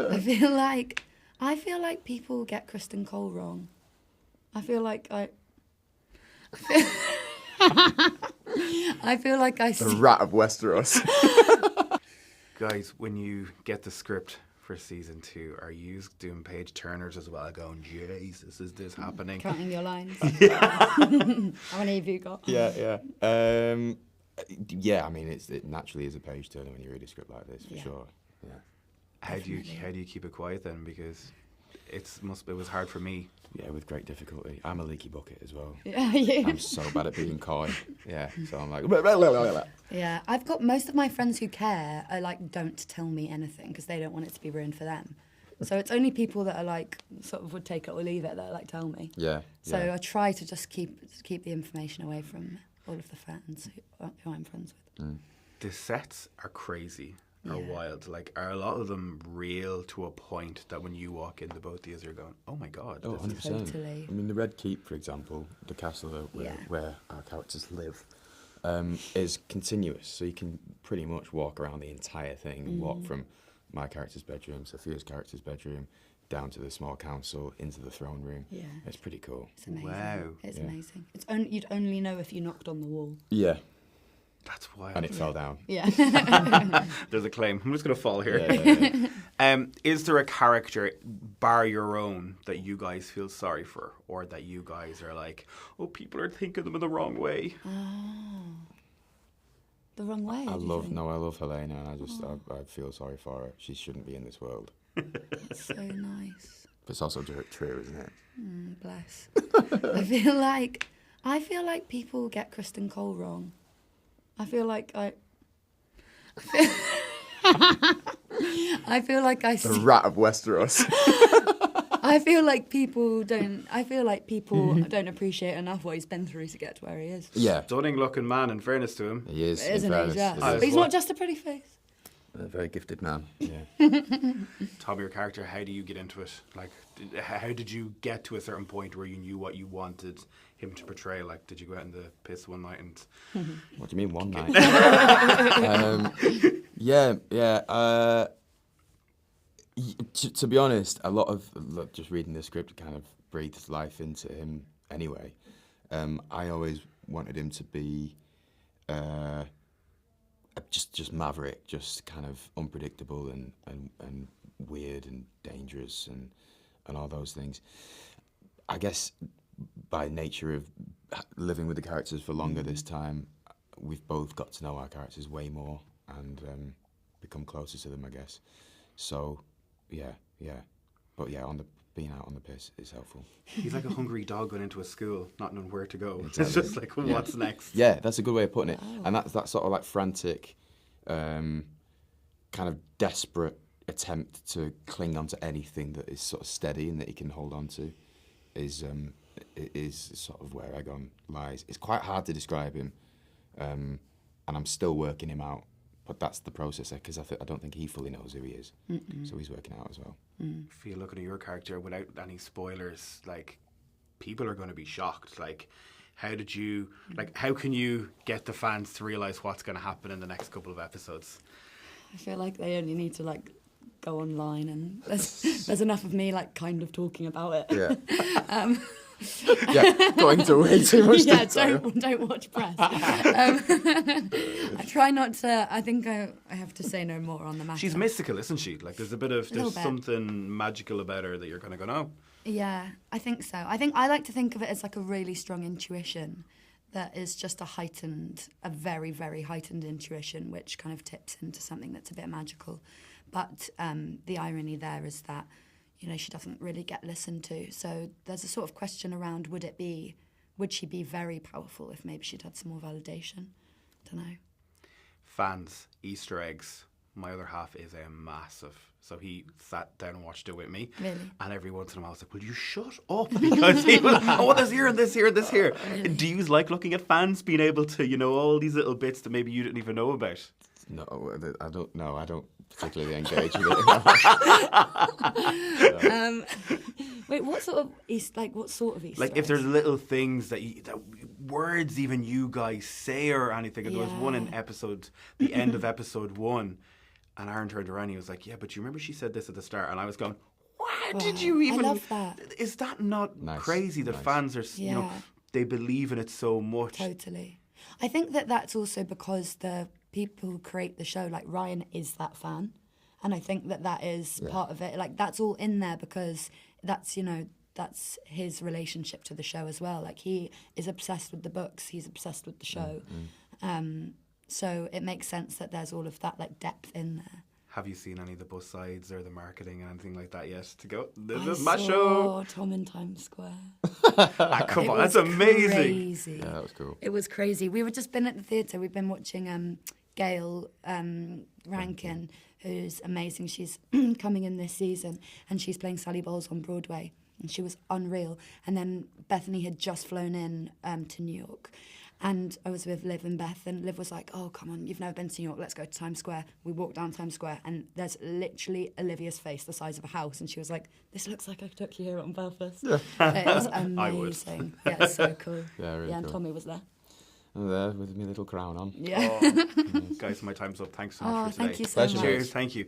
I feel like people get Kristen Cole wrong. I feel like I see... The rat of Westeros. Guys, when you get the script for season 2, are you doing page turners as well, going, Jesus, is this happening? Counting your lines. How many have you got? Yeah. Yeah, I mean, it naturally is a page turner when you read a script like this, for sure. Yeah. How do you keep it quiet then? Because it was hard for me. Yeah, with great difficulty. I'm a leaky bucket as well. Yeah, you. I'm so bad at being coy. Yeah, so I'm like... Yeah, I've got most of my friends who care are like, don't tell me anything because they don't want it to be ruined for them. So it's only people that are like, sort of would take it or leave it that are like, tell me. Yeah. So I try to just keep the information away from all of the fans who I'm friends with. Mm. The sets are crazy. Are wild. Like, are a lot of them real to a point that when you walk in, the both of you are going, oh my God. Oh, 100%. Totally. I mean, the Red Keep, for example, the castle where our characters live, is continuous. So you can pretty much walk around the entire thing and walk from my character's bedroom, Sophia's character's bedroom, down to the small council, into the throne room. Yeah. It's pretty cool. It's amazing. Wow. It's amazing. You'd only know if you knocked on the wall. Yeah. That's wild. And it fell down. Yeah. There's a claim. I'm just going to fall here. Yeah. Is there a character, bar your own, that you guys feel sorry for? Or that you guys are like, oh, people are thinking them in the wrong way? The wrong way? I love Helena, and I feel sorry for her. She shouldn't be in this world. That's so nice. But it's also true, isn't it? Bless. I feel like people get Kristen Cole wrong. I feel like I see... The rat of Westeros. I feel like people don't appreciate enough what he's been through to get to where he is. Yeah. Stunning looking man, in fairness to him. He is. Isn't he just? He is. But he's not just a pretty face. A very gifted man. Yeah. Tom, your character, how do you get into it? Like, how did you get to a certain point where you knew what you wanted him to portray? Like, did you go out in the piss one night and... What do you mean, one night? To be honest, a lot of just reading the script kind of breathes life into him anyway. I always wanted him to be just Maverick, just kind of unpredictable and weird and dangerous and all those things. I guess by nature of living with the characters for longer this time, we've both got to know our characters way more and become closer to them, I guess. So, yeah. But yeah, being out on the piss is helpful. He's like a hungry dog going into a school, not knowing where to go. Exactly. It's just like, what's next? Yeah, that's a good way of putting it. And that's that sort of like frantic, kind of desperate attempt to cling on to anything that is sort of steady and that he can hold on to is sort of where Egon lies. It's quite hard to describe him, and I'm still working him out. But that's the process, because I don't think he fully knows who he is. So he's working out as well. Phia, looking at your character, without any spoilers, like, people are going to be shocked. Like, how can you get the fans to realise what's going to happen in the next couple of episodes? I feel like they only need to like go online and there's enough of me like kind of talking about it. Yeah. Going into way too much detail. Don't watch press. I try not to. I think I have to say no more on the matter. She's mystical, isn't she? Like, there's something magical about her that you're going to go, no. Yeah, I think so. I think I like to think of it as like a really strong intuition that is just a very, very heightened intuition, which kind of tips into something that's a bit magical. But the irony there is that, she doesn't really get listened to. So there's a sort of question around, would she be very powerful if maybe she'd had some more validation? Don't know. Fans, Easter eggs. My other half is a massive. So he sat down and watched it with me. Really? And every once in a while I was like, will you shut up? Because he was like, oh, there's here and this here and this here. Really? Do you like looking at fans being able to, all these little bits that maybe you didn't even know about? No, I don't know. I don't particularly engage with it. Wait, what sort of Easter eggs? Like, if there's little things that words even you guys say or anything. There was one in the end of episode 1, And Aaron turned around and he was like, yeah, but you remember she said this at the start? And I was going, why Wow, did you even... I love that. Is that not Nice, crazy? The nice. fans are, you know, Yeah. they believe in it so much. Totally. I think that that's also because the people who create the show, like Ryan, is that fan. And I think that that is part of it. Like, that's all in there because that's, you know, that's his relationship to the show as well. Like, he is obsessed with the books. He's obsessed with the show. So it makes sense that there's all of that, like, depth in there. Have you seen any of the bus sides or the marketing and anything like that yet? To go, this I is my saw show. Tom in Times Square. Ah, come It on, was that's amazing. Crazy. Yeah, that was cool. It was crazy. We were just been at the theatre. We've been watching Gail Rankin, who's amazing. She's coming in this season, and she's playing Sally Bowles on Broadway, and she was unreal. And then Bethany had just flown in to New York, and I was with Liv and Beth, and Liv was like, "Oh, come on, you've never been to New York. Let's go to Times Square." We walked down Times Square, and there's literally Olivia's face the size of a house, and she was like, "This looks like I took you here on Belfast." It was I would. amazing. Yeah, it's so cool. Yeah, really and cool. Tommy was there. I'm there with my little crown on. Yeah. Oh, guys, my time's up. Thanks so much for today. Thank you so Pleasure. much. Cheers, thank you.